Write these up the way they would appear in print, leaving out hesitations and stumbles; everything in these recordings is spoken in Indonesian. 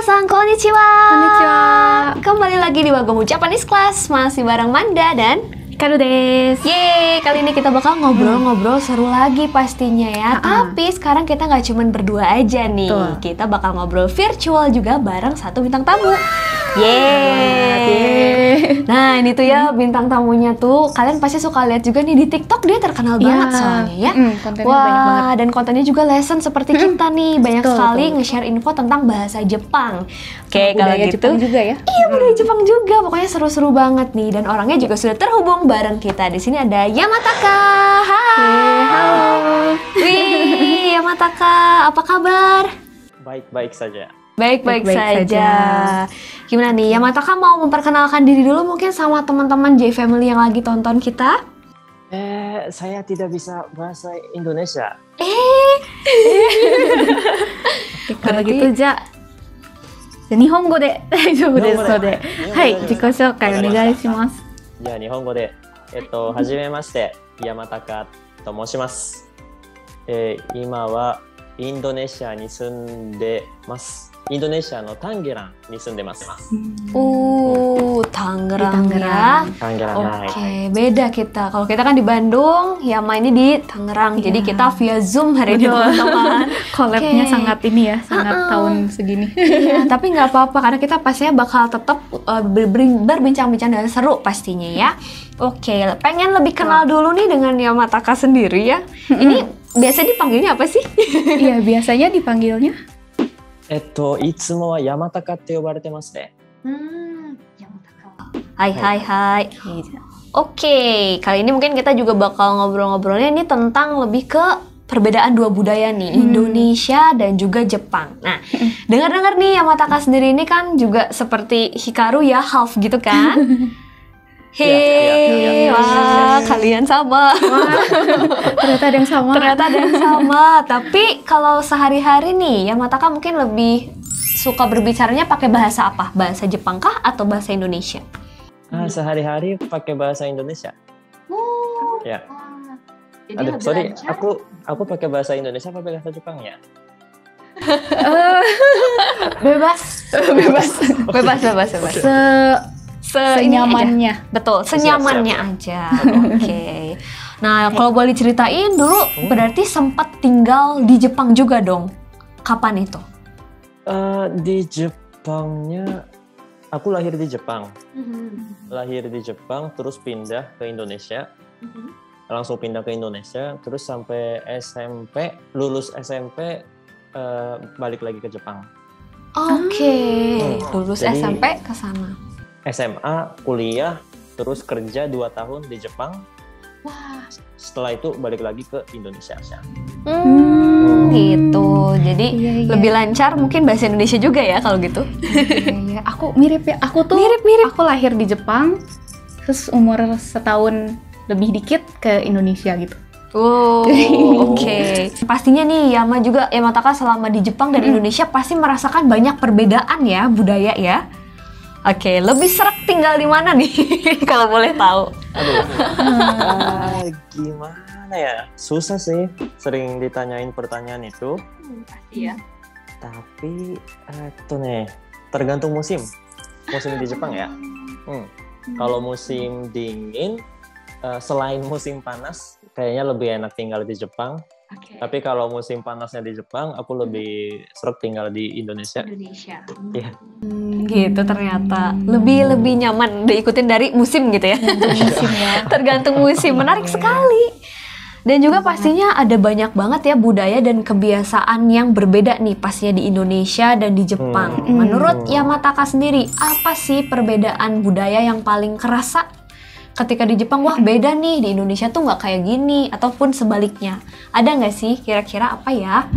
Minasan, konnichiwa. Konnichiwa. Kembali lagi di Wagamu Japanese Class. Masih bareng Manda dan Hikaru desu. Yeay, kali ini kita bakal ngobrol-ngobrol seru lagi pastinya ya. Tapi sekarang kita nggak cuman berdua aja nih. Betul. Kita bakal ngobrol virtual juga bareng satu bintang tamu. Yeay. Nah ini tuh ya bintang tamunya tuh kalian pasti suka lihat juga nih di TikTok, dia terkenal banget soalnya ya. Kontennya banyak banget. Dan kontennya juga lesson seperti kita nih. Banyak Betul, sekali betul. nge-share info tentang bahasa Jepang. Oke, Sama kalau budaya gitu Jepang juga ya. iya, budaya Jepang juga. Pokoknya seru-seru banget nih. Dan orangnya juga sudah terhubung bareng kita. Di sini ada Yamataka. Hai. Halo. Wih, Yamataka, apa kabar? Baik-baik saja. Baik-baik Baik-baik saja. Gimana nih, Yamataka mau memperkenalkan diri dulu mungkin sama teman-teman J Family yang lagi tonton kita? Saya tidak bisa bahasa Indonesia. Oke, kalau gitu Ja, Nihongo de 大丈夫ですので、はい、自己紹介お願いします。じゃあ日本語で、はじめまして、山高と申します。今はインドネシアに住んでます。インドネシアのタンゲランに住んでます。 Tangerang Di ya. Tangerang. タンゲラン、はい。 Oke, beda kita. Kalau kita kan di Bandung, Yama ini di Tangerang. Jadi Iya. kita via Zoom hari ini Betul. teman-teman. Collab-nya Oke. sangat ini ya, sangat tahun segini. Iya, tapi nggak apa-apa karena kita pastinya bakal tetap berbincang-bincang dan seru pastinya ya. Oke, pengen lebih kenal dulu nih dengan Yamataka sendiri ya. Ini biasa dipanggilnya apa sih? Iya, biasanya dipanggilnya. いつもは山高って呼ばれてますね。 Hai hai hai. Oke, kali ini mungkin kita juga bakal ngobrol-ngobrolnya ini tentang lebih ke perbedaan dua budaya nih, Indonesia dan juga Jepang. Nah, dengar-dengar nih Yamataka sendiri ini kan juga seperti Hikaru ya, half gitu kan? Hei, Iya. wah kalian sama. Ternyata ada yang sama. Ternyata ada yang sama. Tapi kalau sehari-hari nih, Yamataka mungkin lebih suka berbicaranya pakai bahasa apa? Bahasa Jepang kah atau bahasa Indonesia? Sehari-hari pakai bahasa Indonesia. Ya. Jadi Aduh, lebih sorry, lancar. aku pakai bahasa Indonesia apa bahasa Jepang ya? Bebas, bebas. Senyamannya. Aja. Betul, senyamannya aja. Oke. Nah, kalau boleh ceritain dulu, berarti sempat tinggal di Jepang juga dong. Kapan itu? Di Jepangnya, aku lahir di Jepang. Lahir di Jepang, terus pindah ke Indonesia. Langsung pindah ke Indonesia, terus sampai SMP, lulus SMP, balik lagi ke Jepang. Oke, lulus Jadi- SMP ke sana. SMA, kuliah, terus kerja 2 tahun di Jepang. Wah, Setelah itu balik lagi ke Indonesia. gitu. Jadi Iya, iya. lebih lancar mungkin bahasa Indonesia juga ya kalau gitu. Iya, aku mirip ya. Aku tuh Mirip. Aku lahir di Jepang, terus umur setahun lebih dikit ke Indonesia gitu. Oh, oke. Pastinya nih Yamataka selama di Jepang dan Indonesia pasti merasakan banyak perbedaan ya budaya ya. Oke, lebih serak tinggal di mana nih kalau boleh tahu? Aduh, gimana ya? Susah sih, sering ditanyain pertanyaan itu. Pasti ya. Tapi, tergantung musim. Musim di Jepang ya. Kalau musim dingin, selain musim panas, kayaknya lebih enak tinggal di Jepang. Oke. Tapi kalau musim panasnya di Jepang, aku lebih serak tinggal di Indonesia. Indonesia. Iya. Gitu ternyata. Lebih nyaman diikutin dari musim gitu ya. Musim ya. Tergantung musim. Menarik sekali. Dan juga pastinya ada banyak banget ya budaya dan kebiasaan yang berbeda nih pastinya di Indonesia dan di Jepang. Menurut Yamataka sendiri, apa sih perbedaan budaya yang paling kerasa ketika di Jepang? Wah beda nih, di Indonesia tuh nggak kayak gini, ataupun sebaliknya. Ada nggak sih kira-kira apa ya?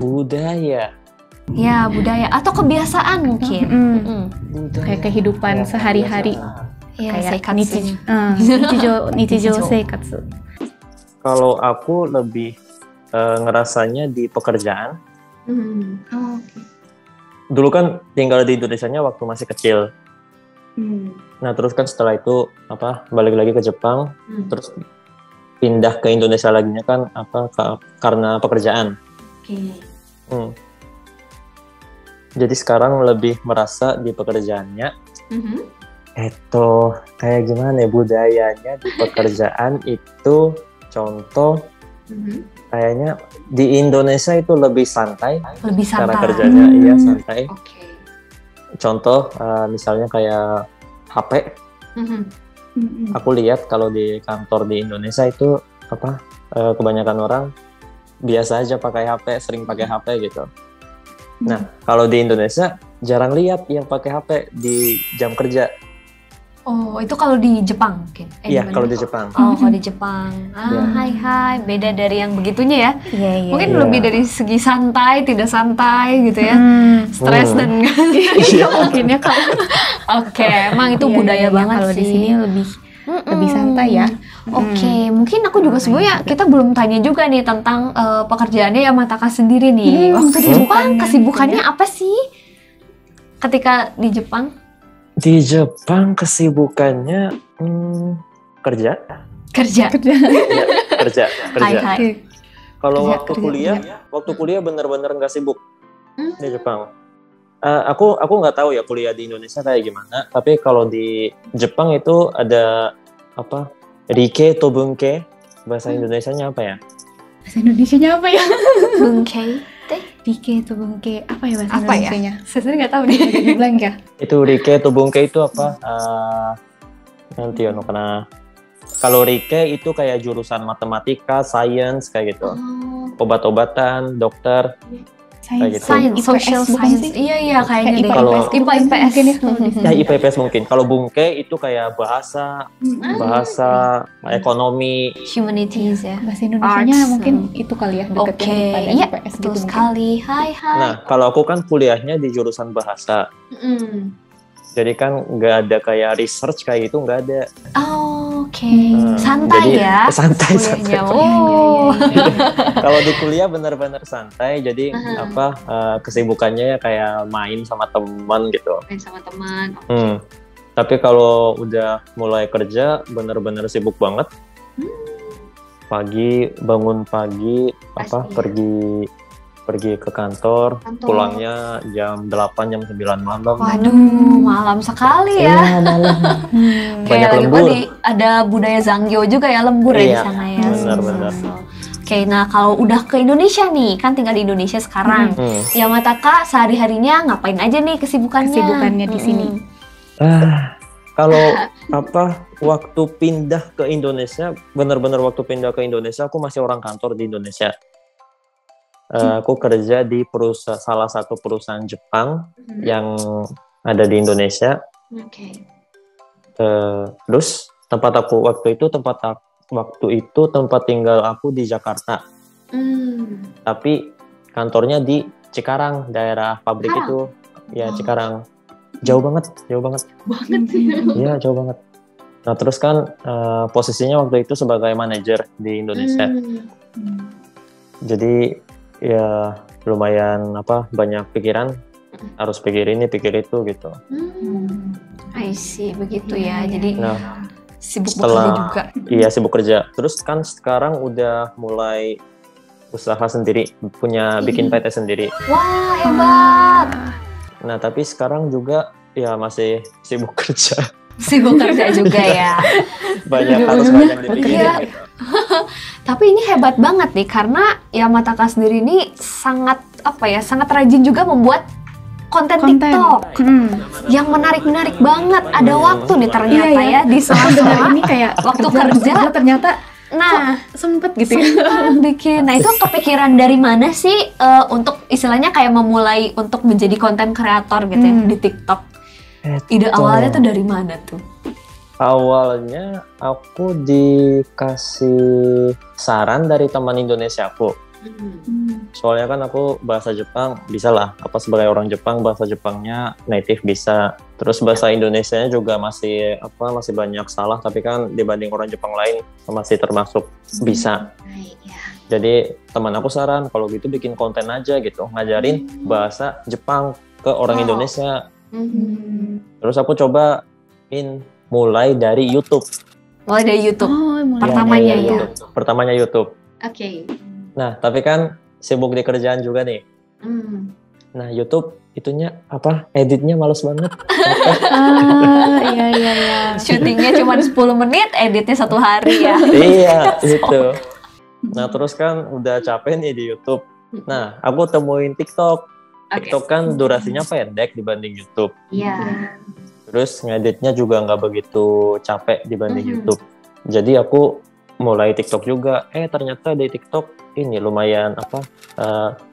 Budaya. Ya budaya atau kebiasaan mungkin. Budaya. Kayak kehidupan Ya, sehari-hari. kebiasaan. Ya, Kayak seikatsu. nichijou seikatsu. Kalau aku lebih ngerasanya di pekerjaan. Dulu kan tinggal di Indonesianya waktu masih kecil. Nah terus kan setelah itu balik lagi ke Jepang, terus pindah ke Indonesia laginya kan karena pekerjaan. Oke. Jadi sekarang lebih merasa di pekerjaannya itu kayak gimana ya, budayanya di pekerjaan itu contoh kayaknya di Indonesia itu lebih santai. Lebih Cara santai. kerjanya iya santai. Oke. Contoh misalnya kayak HP. Aku lihat kalau di kantor di Indonesia itu kebanyakan orang biasa aja pakai HP, sering pakai HP gitu. Nah, kalau di Indonesia jarang lihat yang pakai HP di jam kerja. Oh, itu kalau di Jepang mungkin? Iya, gimana? kalau di Jepang. Oh, kalau di Jepang. Iya. Hai, beda dari yang begitunya ya. Iya. Mungkin Iya. lebih dari segi santai, tidak santai gitu ya. Stres dan Iya mungkin ya kalau Oke, emang itu Iya, budaya iya, banget kalau sih. di sini lebih santai ya. Oke, mungkin aku juga sebenarnya kita belum tanya juga nih tentang pekerjaannya Yamataka sendiri nih. Waktu di Jepang kesibukannya apa sih? Ketika di Jepang? Di Jepang kesibukannya kerja. Kerja. Iya, kerja. Hai. Kalau Kerja, waktu kuliah bener-bener nggak sibuk di Jepang. Aku nggak tahu ya kuliah di Indonesia kayak gimana. Tapi kalau di Jepang itu ada Rike to Bunke, bahasa Indonesianya apa ya? Bahasa Indonesianya apa ya? Bunkei. Rike itu bungke apa ya bahasa Apa ya? Indonesianya? Saya sendiri nggak tahu nih. Jadi blank ya. Itu Rike to Bunke itu apa? Nanti ya, karena kalau Rike itu kayak jurusan matematika, science kayak gitu. Obat-obatan, dokter. Kayak gitu. Science, social science. Iya kayaknya deh. Kalau- IPA IPS. Ya IPS mungkin. Kalau Bunke itu kayak bahasa ekonomi. Humanities ya. Bahasa Indonesianya Arts. mungkin itu kali ya Oke, dekatnya pada iya IPS betul gitu mungkin. sekali. Hai. Nah, kalau aku kan kuliahnya di jurusan bahasa. Jadi kan nggak ada kayak research kayak gitu, nggak ada. Oke, santai Jadi, ya. santai. Kuliahnya. Iya, Oh. Kalau di kuliah benar-benar santai. Jadi kesibukannya ya kayak main sama teman gitu. Main sama teman. Tapi kalau udah mulai kerja benar-benar sibuk banget. Pagi bangun pagi Pasti. pergi ke kantor, pulangnya jam 8 jam 9 malam. Waduh, malam sekali ya. Iya, malam. Kayak Banyak lagi lembur. ada budaya Zanggyo juga ya, lembur ya di Iya, sana ya. benar-benar. Oke, nah kalau udah ke Indonesia nih, kan tinggal di Indonesia sekarang. Yamataka sehari-harinya ngapain aja nih kesibukannya? Kesibukannya di sini. Kalau waktu pindah ke Indonesia, benar-benar waktu pindah ke Indonesia, aku masih orang kantor di Indonesia. Aku kerja di salah satu perusahaan Jepang yang ada di Indonesia. Oke. Terus tempat tinggal aku di Jakarta. Tapi kantornya di Cikarang, daerah pabrik itu. Ya, Cikarang. Jauh banget. Banget sih. Iya, jauh banget. Nah, terus kan posisinya waktu itu sebagai manajer di Indonesia. Jadi ya lumayan banyak pikiran, harus pikir ini, pikir itu gitu. I see, begitu ya. Jadi sibuk setelah- bekerja juga. Iya, sibuk kerja. Terus kan sekarang udah mulai usaha sendiri, bikin PT sendiri. Wah, hebat. Nah, tapi sekarang juga ya masih sibuk kerja. Sibuk kerja juga ya. Harus banyak dipikirin Iya. gitu. Tapi ini hebat banget nih karena Yamataka sendiri ini sangat rajin juga membuat konten TikTok yang menarik banget. Ada waktu nih ternyata ya di sela-sela ini kayak waktu kerja. ternyata Nah, sempet gitu ya. bikin. Nah, itu kepikiran dari mana sih untuk istilahnya kayak memulai untuk menjadi konten kreator gitu ya di TikTok? Ide awalnya tuh dari mana tuh? Awalnya aku dikasih saran dari teman Indonesia aku. Soalnya kan aku bahasa Jepang bisa lah, sebagai orang Jepang bahasa Jepangnya native bisa. Terus bahasa Indonesianya juga masih banyak salah, tapi kan dibanding orang Jepang lain masih termasuk bisa. Jadi teman aku saran kalau gitu bikin konten aja gitu, ngajarin bahasa Jepang ke orang Indonesia. Terus aku cobain mulai dari YouTube. Mulai dari YouTube. Pertamanya dari ya. YouTube. Pertamanya YouTube. Oke. Nah, tapi kan sibuk di kerjaan juga nih. Nah, YouTube itunya editnya males banget. Iya. Syutingnya cuma 10 menit, editnya 1 hari ya. Iya, gitu. Nah, terus kan udah capek nih di YouTube. Nah, aku temuin TikTok. TikTok kan durasinya pendek dibanding YouTube. Iya. Terus ngeditnya juga nggak begitu capek dibanding YouTube. Jadi aku mulai TikTok juga. Ternyata di TikTok ini lumayan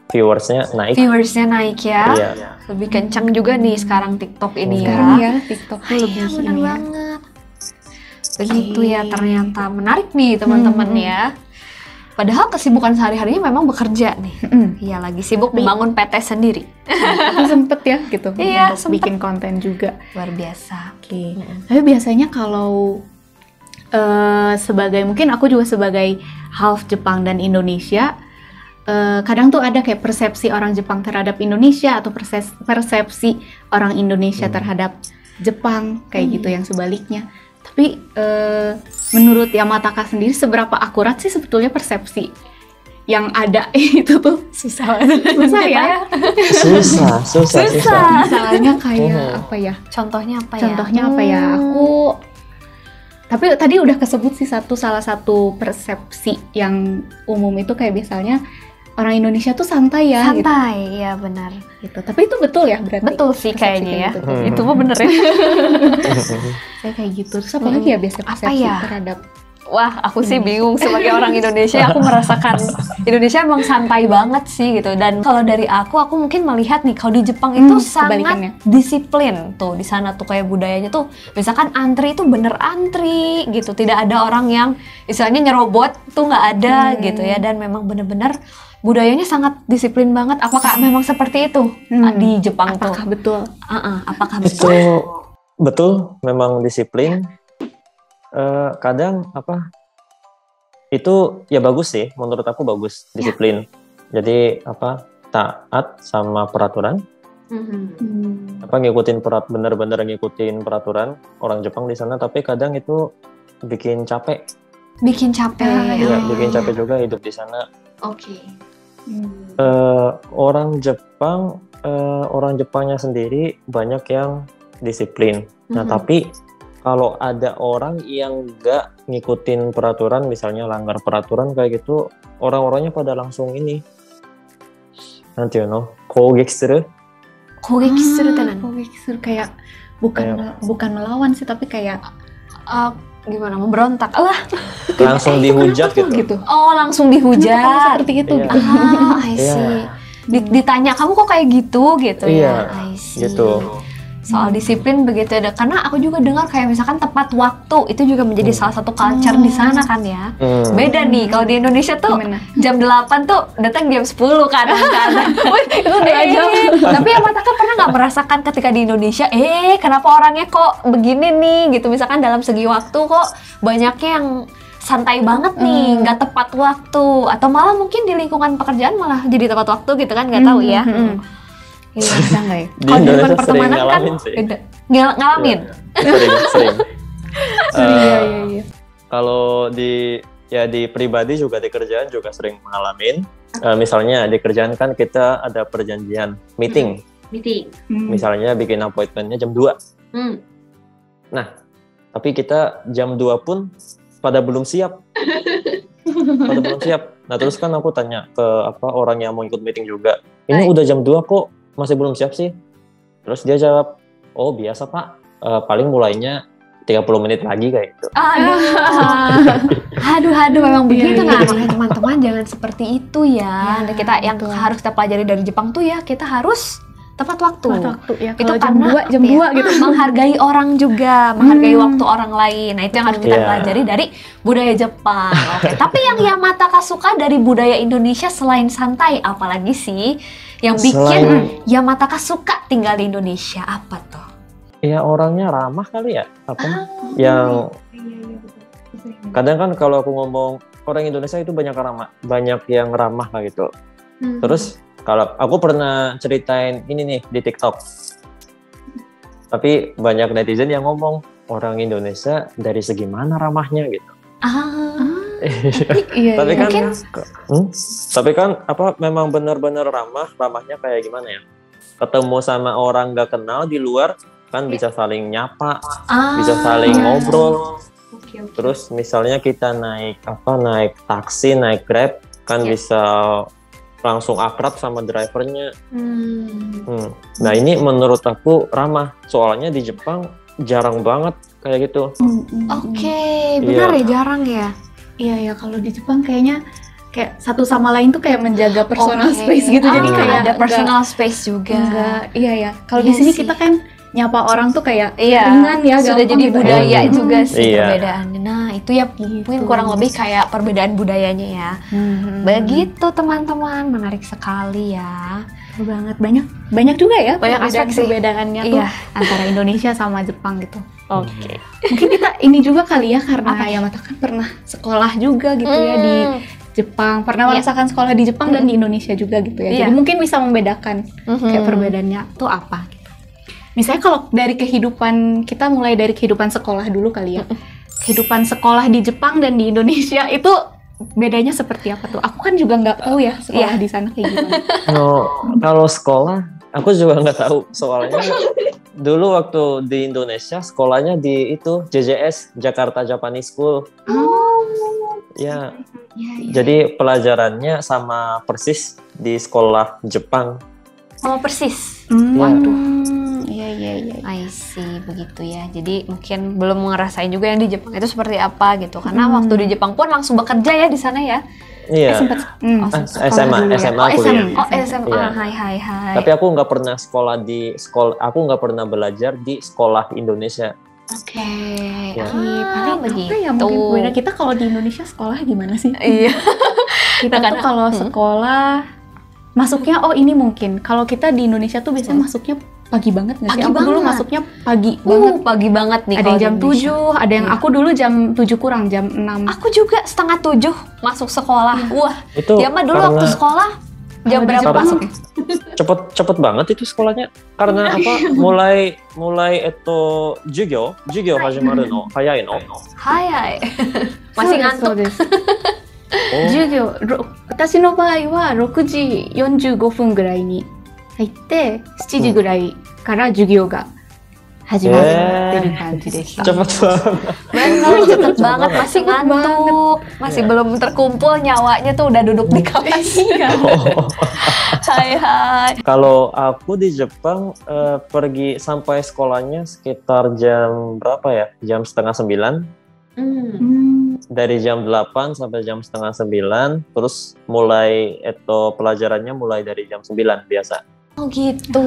viewersnya naik. Viewersnya naik ya. Iya. Lebih kencang juga nih sekarang TikTok ini Sekarang ya. ya TikTok tuh lebih Iya, benar ini ya. banget. Begitu ya ternyata. Menarik nih teman-teman ya. Padahal kesibukan sehari-harinya memang bekerja nih. Iya, lagi sibuk membangun PT sendiri. Tapi sempet ya gitu. Iya, untuk sempet. bikin konten juga. Luar biasa. Oke. Tapi biasanya kalau mungkin aku juga sebagai half Jepang dan Indonesia, kadang tuh ada kayak persepsi orang Jepang terhadap Indonesia atau persepsi orang Indonesia terhadap Jepang kayak gitu yang sebaliknya. Tapi menurut Yamataka sendiri seberapa akurat sih sebetulnya persepsi yang ada itu tuh? Susah ya. Susah. Misalnya kayak apa ya? Contohnya apa ya? Contohnya apa ya? Tapi tadi udah kesebut sih salah satu persepsi yang umum itu kayak misalnya orang Indonesia tuh santai ya. Santai, ya benar. Gitu. Tapi itu betul ya berarti? Betul sih Persepsi kayaknya ya. kayak gitu. Itu mah bener ya. Saya kayak gitu. Terus apa lagi ya biasanya persepsi ya? terhadap Wah, aku sih bingung sebagai orang Indonesia. Aku merasakan Indonesia emang santai banget sih gitu. Dan kalau dari aku mungkin melihat nih kalau di Jepang itu kebalikannya. sangat disiplin tuh di sana tuh kayak budayanya tuh. Misalkan antri itu bener antri gitu. Tidak ada orang yang istilahnya nyerobot tuh nggak ada gitu ya. Dan memang bener-bener budayanya sangat disiplin banget. Apakah memang seperti itu di Jepang apakah tuh? betul? Apakah Itu betul? betul, memang disiplin. Kadang itu ya bagus sih, menurut aku bagus disiplin. Jadi taat sama peraturan. Ngikutin bener-bener ngikutin peraturan orang Jepang di sana. Tapi kadang itu bikin capek. Bikin capek. Ya, bikin capek juga hidup di sana. Oke. Orang Jepangnya sendiri banyak yang disiplin. Nah, tapi kalau ada orang yang nggak ngikutin peraturan, misalnya langgar peraturan kayak gitu, orang-orangnya pada langsung ini, nanti kougeki suru. Kougeki suru tenan. Kougeki suru kayak bukan melawan sih, tapi kayak gimana, memberontak lah. Langsung dihujat gitu. Oh, langsung dihujat. Seperti itu. Iya. Gitu. I see. Ditanya kamu kok kayak gitu Iya, ya. I see. gitu. Soal disiplin begitu ya. Karena aku juga dengar kayak misalkan tepat waktu itu juga menjadi salah satu culture di sana kan ya. Beda nih kalau di Indonesia tuh Gimana? jam 8 tuh datang jam 10 kadang-kadang. Itu 2 jam. Tapi Yamataka pernah nggak merasakan ketika di Indonesia, kenapa orangnya kok begini nih gitu. Misalkan dalam segi waktu kok banyaknya yang santai banget nih, nggak tepat waktu, atau malah mungkin di lingkungan pekerjaan malah jadi tepat waktu gitu kan, nggak tahu ya. Iya, bisa nggak ya? Di Kalau di lingkungan Indonesia sering pertemanan kan ngalamin sih. beda. Ngalamin. Sering. Iya. Kalau di pribadi juga di kerjaan juga sering ngalamin. Misalnya di kerjaan kan kita ada perjanjian meeting. Misalnya bikin appointment-nya jam 2. Nah, tapi kita jam 2 pun pada belum siap. Nah, terus kan aku tanya ke orang yang mau ikut meeting juga. Ini udah jam 2 kok masih belum siap sih? Terus dia jawab, "Oh, biasa, Pak. Paling mulainya 30 menit lagi kayak gitu." Aduh, memang begitu nah. Makanya teman-teman jangan seperti itu ya. Dan kita yang harus kita pelajari dari Jepang tuh ya, kita harus tepat waktu. Ya. Itu Kalau karena jam 2 gitu. Menghargai orang juga, menghargai waktu orang lain. Nah, itu yang harus kita pelajari dari budaya Jepang. Oke, tapi yang Yamataka suka dari budaya Indonesia selain santai, apalagi sih yang bikin Yamataka suka tinggal di Indonesia? Apa tuh? Ya orangnya ramah kali ya. Yang kadang kan kalau aku ngomong orang Indonesia itu banyak yang ramah lah gitu. Terus kalau aku pernah ceritain ini nih di TikTok, tapi banyak netizen yang ngomong orang Indonesia dari segi mana ramahnya gitu. Tapi kan, memang benar-benar ramahnya kayak gimana ya? ketemu sama orang nggak kenal di luar kan bisa saling nyapa, Ah, bisa saling ngobrol. oke. Terus misalnya kita naik taksi, naik Grab kan Iya. bisa langsung akrab sama drivernya. Hmm. Nah ini menurut aku ramah, soalnya di Jepang jarang banget kayak gitu. Oke, benar ya, jarang ya. Iya ya, kalau di Jepang kayaknya kayak satu sama lain tuh kayak menjaga personal Oke. space gitu. Jadi kayak ada personal space juga. enggak, iya ya. Kalau Iya di sini sih. kita kan nyapa orang tuh kayak Iya, ringan ya, sudah gampang jadi gitu. budaya Hmm. juga sih Iya. perbedaannya. Nah, itu ya mungkin Gitu. kurang lebih kayak perbedaan budayanya ya. Begitu teman-teman, menarik sekali ya. Betul banget, banyak juga ya Banyak aspek sih. perbedaannya tuh Iya. antara Indonesia sama Jepang gitu. Oke. Mungkin kita ini juga kali ya, karena Apa? Yamata kan pernah sekolah juga gitu ya di Jepang, pernah Iya. merasakan sekolah di Jepang dan di Indonesia juga gitu ya. Iya. Jadi mungkin bisa membedakan kayak Mhm. perbedaannya tuh apa gitu. Misalnya kalau dari kehidupan, kita mulai dari kehidupan sekolah dulu kali ya. Kehidupan sekolah di Jepang dan di Indonesia itu bedanya seperti apa tuh? Aku kan juga nggak tahu ya sekolah Iya. di sana kayak gimana. No, kalau sekolah aku juga nggak tahu, soalnya dulu waktu di Indonesia sekolahnya di itu JJS, Jakarta Japanese School. Ya, jadi pelajarannya sama persis di sekolah Jepang. Oh, persis. Iya, iya, iya. I see, begitu ya. Jadi mungkin belum ngerasain juga yang di Jepang itu seperti apa gitu. Karena waktu di Jepang pun langsung bekerja ya di sana ya. Iya. Sempat SMA, SMA kuliah. Oh, SMA. Iya. Hai. Tapi aku nggak pernah aku nggak pernah belajar di sekolah Indonesia. Oke. Ya. Ah, Apa ya begitu. mungkin beda kita kalau di Indonesia sekolah gimana sih? Iya. Kita tuh kalau sekolah masuknya ini mungkin kalau kita di Indonesia tuh biasanya masuknya pagi banget nggak sih? Pagi Aku dulu banget. masuknya pagi banget. Pagi banget nih. Ada kalau yang jam di Indonesia. 7, ada yang Iya. aku dulu jam 7 kurang, jam 6. Aku juga 6:30 masuk sekolah. Wah, Itu ya mah dulu karena waktu sekolah jam Kalau di berapa Jepang, masuknya? cepet banget itu sekolahnya karena apa? mulai itu jugyo hajimaru no hayai no. Hai. Masih ngantuk. お授業、私の場合は6時45分ぐらいに入って7時ぐらいから授業が始まってる感じでした。 Cepet banget. Benar, cepet banget, masih Cepet ngantuk, masih Iya. belum terkumpul nyawanya tuh udah duduk di kelas. Hai. Kalau aku di Jepang pergi sampai sekolahnya sekitar jam berapa ya? Jam setengah 9. Dari jam 8 sampai jam setengah 9. Terus mulai pelajarannya mulai dari jam 9 biasa. Oh gitu.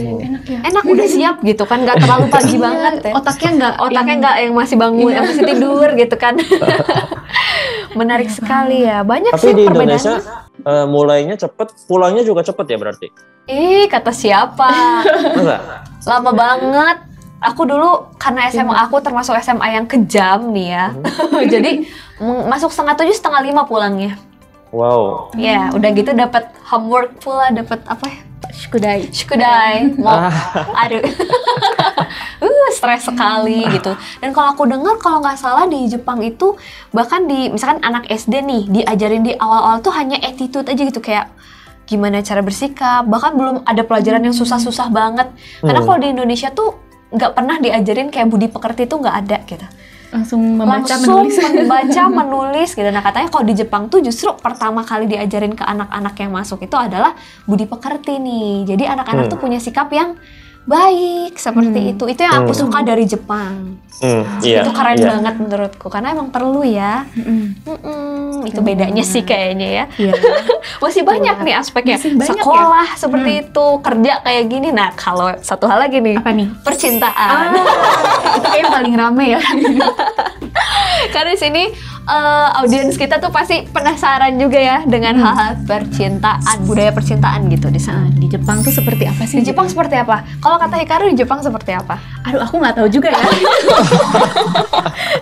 Enak ya. Enak udah siap gitu kan, nggak terlalu pagi banget ya. Otaknya Otaknya nggak yang masih bangun, yang masih tidur gitu kan. Menarik sekali ya. Banyak Tapi sih di perbedaannya. Indonesia mulainya cepet, pulangnya juga cepet ya berarti? Kata siapa? Masa? Lama banget. Aku dulu karena SMA aku termasuk SMA yang kejam nih ya. Jadi masuk 6:30, 4:30 pulangnya. Wow. Ya, udah gitu dapat homework pula, dapat apa ya? Shukudai. Mau aduh. Stres sekali gitu. Dan kalau aku dengar kalau nggak salah di Jepang itu bahkan di misalkan anak SD nih diajarin di awal-awal tuh hanya attitude aja gitu, kayak gimana cara bersikap, bahkan belum ada pelajaran yang susah-susah banget. Karena kalau di Indonesia tuh nggak pernah diajarin kayak budi pekerti tuh nggak ada gitu. Langsung membaca, Langsung menulis. membaca, menulis gitu. Nah katanya kalau di Jepang tuh justru pertama kali diajarin ke anak-anak yang masuk itu adalah budi pekerti nih. Jadi anak-anak tuh punya sikap yang baik seperti itu. Itu yang aku suka dari Jepang. Iya. Itu keren iya. banget menurutku karena emang perlu ya. Itu bedanya sih kayaknya ya. Iya. Masih banyak nih aspeknya. Masih banyak Sekolah seperti itu, kerja kayak gini. Nah kalau satu hal lagi nih, Apa nih? percintaan. Itu kayak yang paling rame ya. Karena di sini audiens kita tuh pasti penasaran juga ya dengan hal-hal percintaan, budaya percintaan gitu di sana. Di Jepang tuh seperti apa sih? Di Jepang seperti apa? Kalau kata Hikaru di Jepang seperti apa? Aduh, aku nggak tahu juga ya.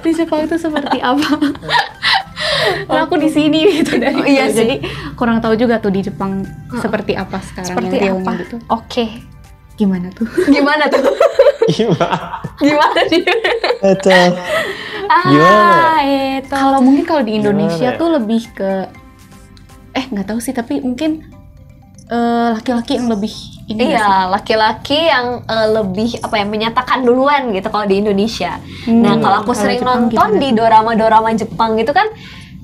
Di Jepang itu seperti apa? Nah, aku di sini gitu dari Iya dulu. sih. Jadi kurang tahu juga tuh di Jepang seperti apa sekarang Seperti yang realnya apa? gitu. Oke. Gimana tuh? Gimana tuh? Gimana? Gimana nih? Itu. Gimana Itu. Kalau mungkin kalau di Indonesia Gimana ya? tuh lebih ke nggak tahu sih, tapi mungkin laki-laki yang lebih ini nggak sih? Iya, laki-laki yang lebih menyatakan duluan gitu kalau di Indonesia. Nah, kalau aku Kalau sering Jepang nonton gimana? di dorama-dorama Jepang gitu kan,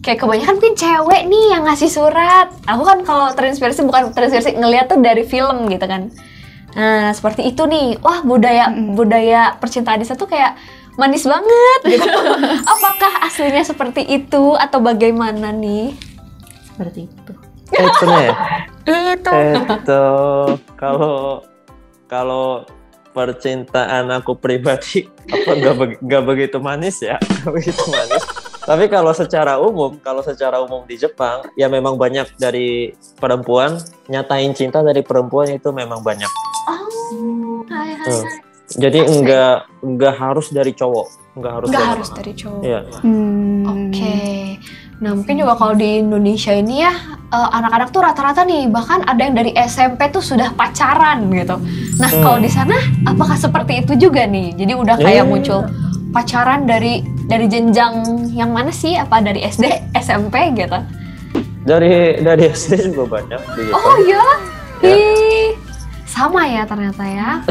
kayak kebanyakan mungkin cewek nih yang ngasih surat. Aku kan kalau terinspirasi, bukan terinspirasi, ngeliat tuh dari film gitu kan. Nah, seperti itu nih. Wah, budaya percintaan di sana tuh kayak manis banget gitu. Apakah aslinya seperti itu atau bagaimana nih? Seperti itu. Itu nih. Itu. Kalau percintaan aku pribadi nggak begitu manis ya, nggak begitu manis. Tapi kalau secara umum di Jepang ya memang banyak dari perempuan nyatain cinta dari perempuan itu memang banyak. Oh, hai. Jadi nggak harus dari cowok, nggak harus dari cowok. Iya. Oke. Nah, mungkin juga kalau di Indonesia ini ya, anak-anak tuh rata-rata nih, bahkan ada yang dari SMP tuh sudah pacaran gitu. Nah, kalau di sana apakah seperti itu juga nih? Jadi udah kayak muncul pacaran dari jenjang yang mana sih? Apa dari SD, SMP gitu? Dari SD juga banyak begitu. Oh iya? Ih, sama ya ternyata ya.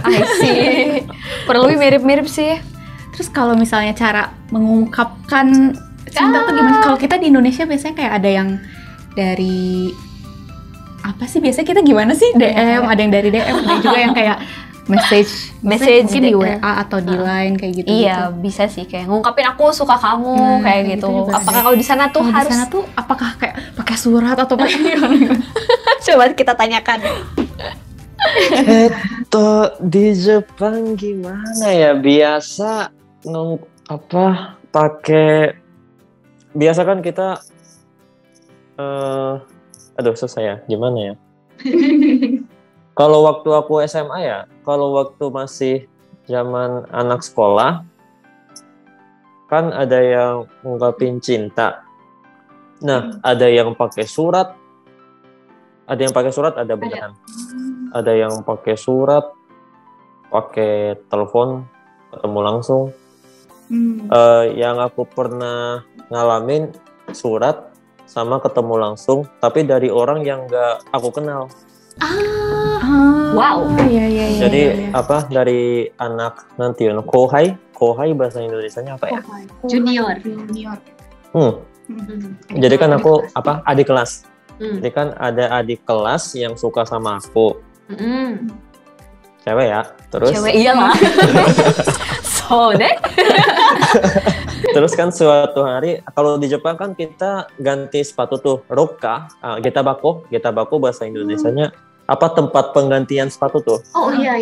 I see. Perlu mirip-mirip sih. Terus kalau misalnya cara mengungkapkan cinta tuh gimana? Kalau kita di Indonesia biasanya kayak ada yang dari apa sih? Biasanya kita gimana sih? DM, ada yang dari DM, ada juga yang kayak message mungkin di WA atau di Line kayak gitu. Iya, bisa sih kayak ngungkapin aku suka kamu kayak gitu. Itu juga Apakah ada. kalau di sana tuh Kalau harus di sana tuh apakah kayak pakai surat atau pakai gimana? coba kita tanyakan. Di Jepang gimana ya? Biasa biasa kan kita susah ya, gimana ya? Kalau waktu aku SMA ya, kalau waktu masih zaman anak sekolah, kan ada yang ngungkapin cinta. Nah, ada yang pakai surat, ada beneran. Ada yang pakai surat, pakai telepon, ketemu langsung. Yang aku pernah ngalamin surat sama ketemu langsung, tapi dari orang yang nggak aku kenal. Wow. Iya. Jadi dari anak nanti kohai bahasa Indonesianya apa ya? Junior. Jadi kan aku adik kelas. Jadi kan ada adik kelas yang suka sama aku. Cewek ya. Terus Cewek iyalah. So deh. Terus kan suatu hari, kalau di Jepang kan kita ganti sepatu tuh, roka, getabako bahasa Indonesianya tempat penggantian sepatu tuh. Oh iya.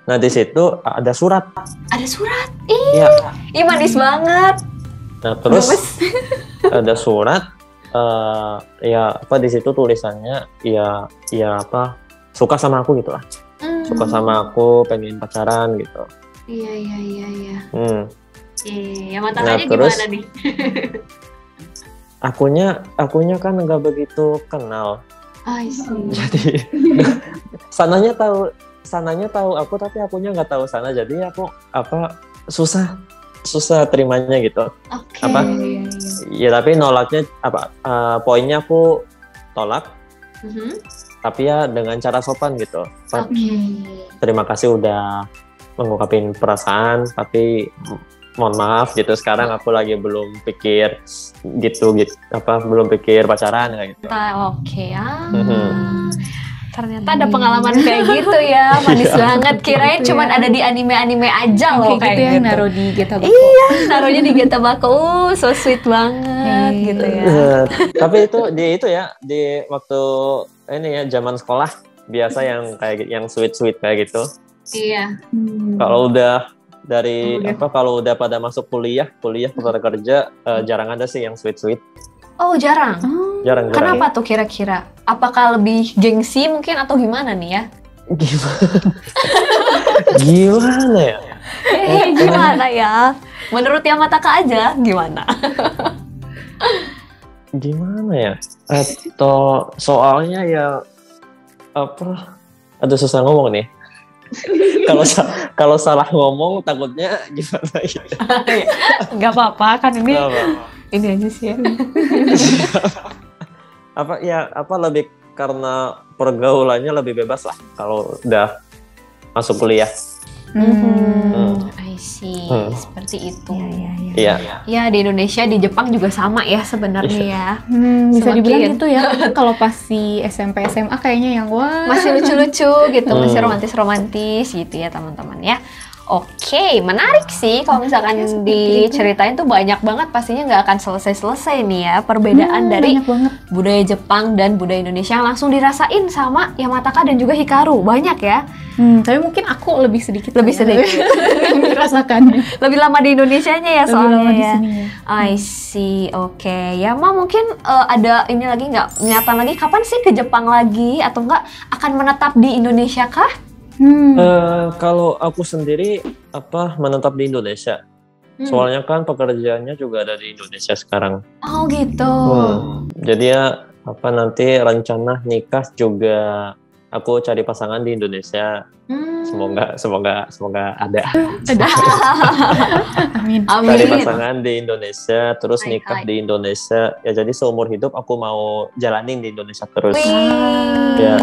Nah di situ ada surat. Ada surat. Iya. Ih, manis banget. Nah terus ada surat, di situ tulisannya suka sama aku gitu lah. Suka sama aku, pengen pacaran gitu. Iya. Matanya terus, gimana nih? Akunya kan nggak begitu kenal. I see. Jadi sananya tahu aku, tapi akunya nggak tahu sana. Jadi aku susah terimanya gitu. Oke. Ya tapi nolaknya poinnya aku tolak. Tapi ya dengan cara sopan gitu. Terima kasih udah mengungkapin perasaan, tapi mohon maaf gitu, sekarang aku lagi belum pikir belum pikir pacaran kayak gitu. Oke. Ternyata ada pengalaman kayak gitu ya, manis banget. Kirain cuman ada di anime-anime aja loh kayak gitu. Naruh di getabako. Iya, naruhnya di getabako. So sweet banget gitu ya. Tapi di waktu ini ya zaman sekolah biasa yang kayak yang sweet kayak gitu. Iya. Kalau udah kalau udah pada masuk kuliah pada kerja, jarang ada sih yang sweet. Oh, jarang. Jarang. Kenapa tuh kira-kira? Apakah lebih gengsi mungkin atau gimana nih ya? Gimana ya? Gimana ya? Menurut Yamataka aja gimana? Gimana ya? Atau soalnya ya susah ngomong nih. Kalau salah ngomong takutnya gimana gitu. Gak apa-apa kan ini aja sih ya. karena pergaulannya lebih bebas lah kalau udah masuk kuliah. I see. Seperti itu. Iya. Ya, di Indonesia, di Jepang juga sama ya sebenarnya ya. Bisa Semakin- dibilang gitu ya. Kalau pas si SMP SMA kayaknya yang wah. Masih lucu-lucu gitu, masih romantis-romantis gitu ya teman-teman ya. Oke, menarik sih kalau misalkan diceritain tuh banyak banget, pastinya nggak akan selesai-selesai nih ya perbedaan dari banyak banget. budaya Jepang dan budaya Indonesia yang langsung dirasain sama Yamataka dan juga Hikaru. Banyak ya, Tapi mungkin aku lebih sedikit yang dirasakannya. lebih lama di Indonesianya ya Lebih soalnya lama di ya. sini ya. I see, oke. Ya, Ma mungkin ada ini lagi nggak, niatan lagi kapan sih ke Jepang lagi atau nggak akan menetap di Indonesia kah? Kalau aku sendiri menetap di Indonesia. Soalnya kan pekerjaannya juga ada di Indonesia sekarang. Oh gitu. Jadi ya nanti rencana nikah juga aku cari pasangan di Indonesia. Semoga ada. Amin. Cari Amin. pasangan di Indonesia, terus Hai, nikah hai. di Indonesia. Ya jadi seumur hidup aku mau jalanin di Indonesia terus. Wih. Ya,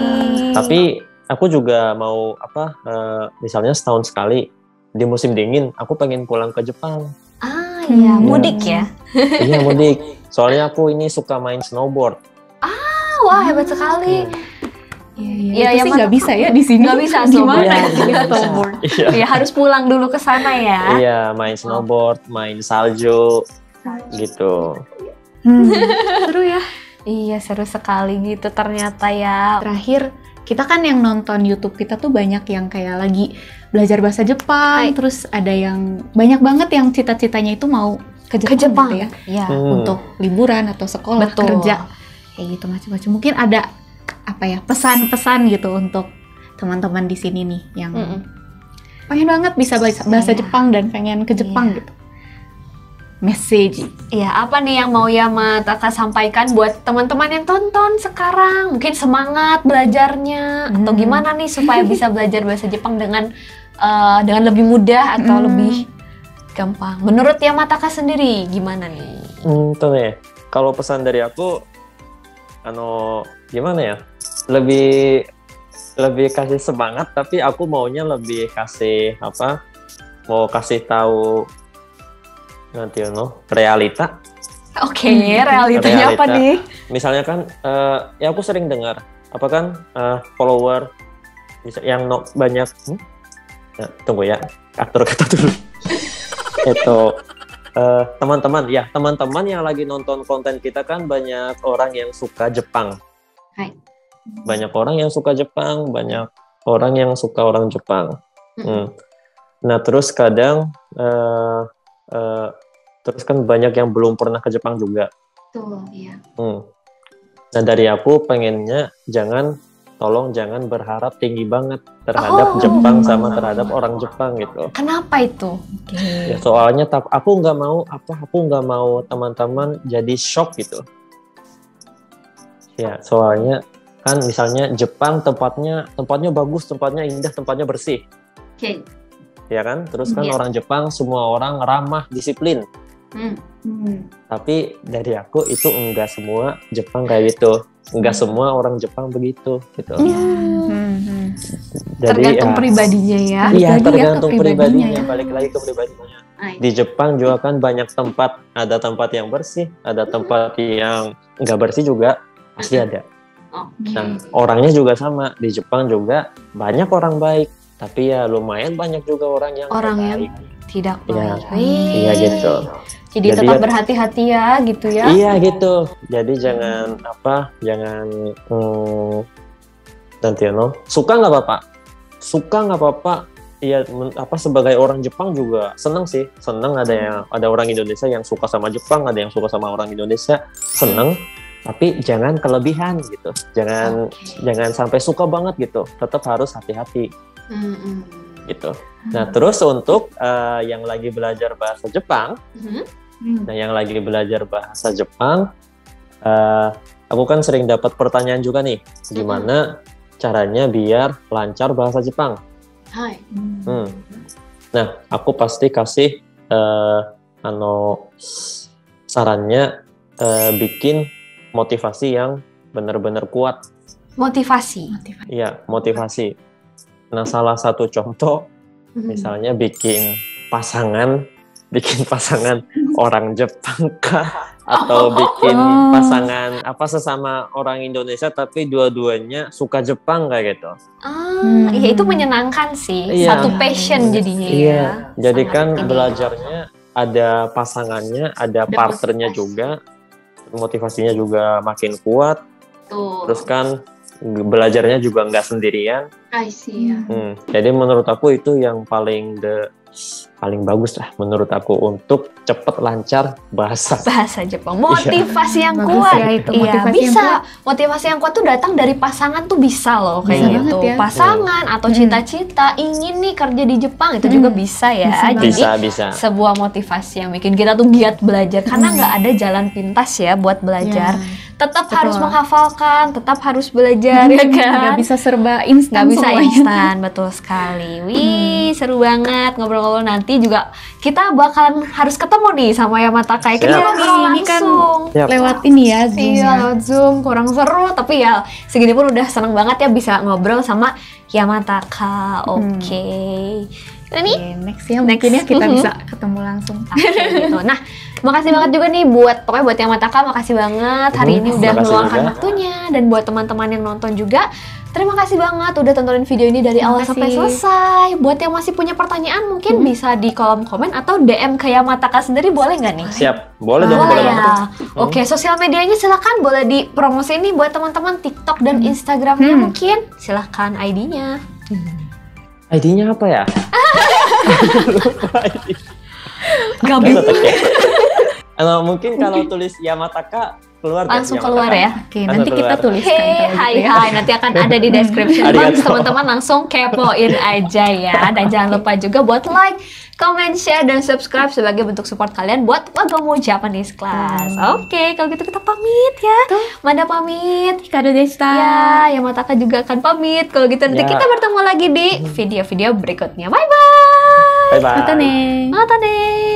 tapi aku juga mau misalnya setahun sekali di musim dingin aku pengen pulang ke Jepang. Iya, mudik ya. Iya mudik. Soalnya aku ini suka main snowboard. Wah, hebat sekali. Iya, Ya, itu sih yang nggak bisa ya di sini. Nggak bisa Gimana? Iya, snowboard. nggak bisa. Snowboard. Iya. Ya, harus pulang dulu ke sana ya. Iya, main snowboard, main salju, gitu. Seru ya. Iya, seru sekali gitu ternyata ya. Terakhir, kita kan yang nonton YouTube kita tuh banyak yang kayak lagi belajar bahasa Jepang, Hai. terus ada yang banyak banget yang cita-citanya itu mau ke Ke Jepang, Jepang gitu ya, ya. untuk liburan atau sekolah, Betul. kerja, kayak gitu macam-macam. Mungkin ada pesan-pesan gitu untuk teman-teman di sini nih yang pengen banget bisa bahasa Iya. Jepang dan pengen ke Jepang Iya. gitu. Message. Iya, apa nih yang mau Yamataka sampaikan buat teman-teman yang tonton sekarang? Mungkin semangat belajarnya atau gimana nih supaya bisa belajar bahasa Jepang dengan lebih mudah atau lebih gampang. Menurut Yamataka sendiri gimana nih? Tuh ya. Kalau pesan dari aku, gimana ya? Lebih kasih semangat, tapi aku maunya lebih kasih mau kasih tahu nanti realita. Oke, realitanya apa Realita. nih? Misalnya kan ya aku sering dengar follower yang banyak ya, tunggu ya, aktor kata dulu. Itu teman-teman yang lagi nonton konten kita kan banyak orang yang suka Jepang. Hai. Banyak orang yang suka Jepang, banyak orang yang suka orang Jepang. Nah, terus kadang terus kan banyak yang belum pernah ke Jepang juga. Betul, iya. Nah, dari aku pengennya tolong jangan berharap tinggi banget terhadap Jepang sama terhadap orang Jepang gitu. Kenapa itu? Ya, soalnya aku nggak mau teman-teman jadi shock gitu. Ya, soalnya kan misalnya Jepang tempatnya bagus, tempatnya indah, tempatnya bersih. Oke. Ya kan? Terus kan Iya. orang Jepang semua orang ramah, disiplin. Tapi dari aku itu enggak semua Jepang kayak gitu. Enggak semua orang Jepang begitu gitu. Jadi Tergantung pribadinya ya. Iya, Balik lagi ya ke tergantung pribadinya pribadinya, ya. balik lagi ke pribadinya. Hai. Di Jepang juga kan banyak tempat, ada tempat yang bersih, ada tempat yang enggak bersih juga pasti ada. Oke. Nah, orangnya juga sama. Di Jepang juga banyak orang baik, tapi ya lumayan banyak juga orang yang Orang nggak yang baik. tidak Iya. baik. Wih. Iya gitu. Jadi Jadi tetap ya- berhati-hati ya gitu ya. Iya gitu. Jadi jangan nanti suka nggak apa-apa. Iya sebagai orang Jepang juga seneng sih. Seneng ada orang Indonesia yang suka sama Jepang, ada yang suka sama orang Indonesia, seneng. Tapi jangan kelebihan gitu. Jangan sampai suka banget gitu. Tetap harus hati-hati gitu. Nah, terus untuk yang lagi belajar bahasa Jepang, aku kan sering dapat pertanyaan juga nih, gimana caranya biar lancar bahasa Jepang? Hai. Nah, aku pasti kasih sarannya bikin motivasi yang benar-benar kuat. Motivasi. Iya, motivasi. Nah, salah satu contoh misalnya bikin pasangan orang Jepang kah, atau bikin pasangan sesama orang Indonesia tapi dua-duanya suka Jepang kayak gitu. Iya itu menyenangkan sih. Iya. Satu passion jadinya Iya. ya. Jadi Sangat kan ini. belajarnya ada pasangannya, ada partnernya juga, motivasinya juga makin kuat. Tuh. Terus kan belajarnya juga nggak sendirian. I see ya. Jadi menurut aku itu yang paling bagus lah menurut aku untuk cepet lancar bahasa Jepang. Motivasi yang Bagus kuat. ya itu, Iya, motivasi yang bisa. kuat. Motivasi yang kuat tuh datang dari pasangan tuh bisa loh kayak Bisa gitu. banget ya. Pasangan atau cita-cita ingin nih kerja di Jepang itu juga bisa ya. Bisa banget. Jadi bisa. sebuah motivasi yang bikin kita tuh giat belajar karena nggak ada jalan pintas ya buat belajar. Betul. Tetap harus menghafalkan, tetap harus belajar ya kan. Nggak bisa serba instan Nggak bisa semuanya. instan, betul sekali. Wih, seru banget ngobrol-ngobrol. Nanti juga kita bakalan harus ketemu nih sama Yamataka. Kita Siap. ngobrol Ini kan langsung. Siap. lewat ini ya Zoom Iya, ya. lewat Zoom kurang seru, tapi ya segini pun udah seneng banget ya bisa ngobrol sama Yamataka. Oke. Ini Oke, next ya mungkin ya kita bisa ketemu langsung. gitu. Nah, makasih banget juga nih buat Yamataka, makasih banget hari ini udah makasih meluangkan juga. waktunya, dan buat teman-teman yang nonton juga. Terima kasih banget udah tontonin video ini dari awal Terima sampai kasih. selesai. Buat yang masih punya pertanyaan mungkin bisa di kolom komen atau DM ke Yamataka sendiri, boleh nggak nih? Siap, boleh dong, Boleh boleh ya. banget. Oke, sosial medianya silakan boleh dipromosi nih buat teman-teman, TikTok dan Instagramnya mungkin. Silakan ID-nya. ID-nya apa ya? Lupa ID. Gabi. Mungkin kalau tulis Yamataka keluar nggak Langsung Yamataka? keluar ya. Oke, nanti kita keluar. tuliskan Hey, kalau hai gitu ya. hai, nanti akan ada di description box. Arigato. Teman-teman langsung kepoin aja ya. Dan jangan lupa juga buat like, comment, share, dan subscribe sebagai bentuk support kalian buat Wagamu Japanese Class. Oke, kalau gitu kita pamit ya. Manda pamit. Hikaru deshita. Ya, Yamataka juga akan pamit. Kalau gitu nanti Ya. kita bertemu lagi di video-video berikutnya. Bye-bye. Bye-bye. Mata ne. Mata deh.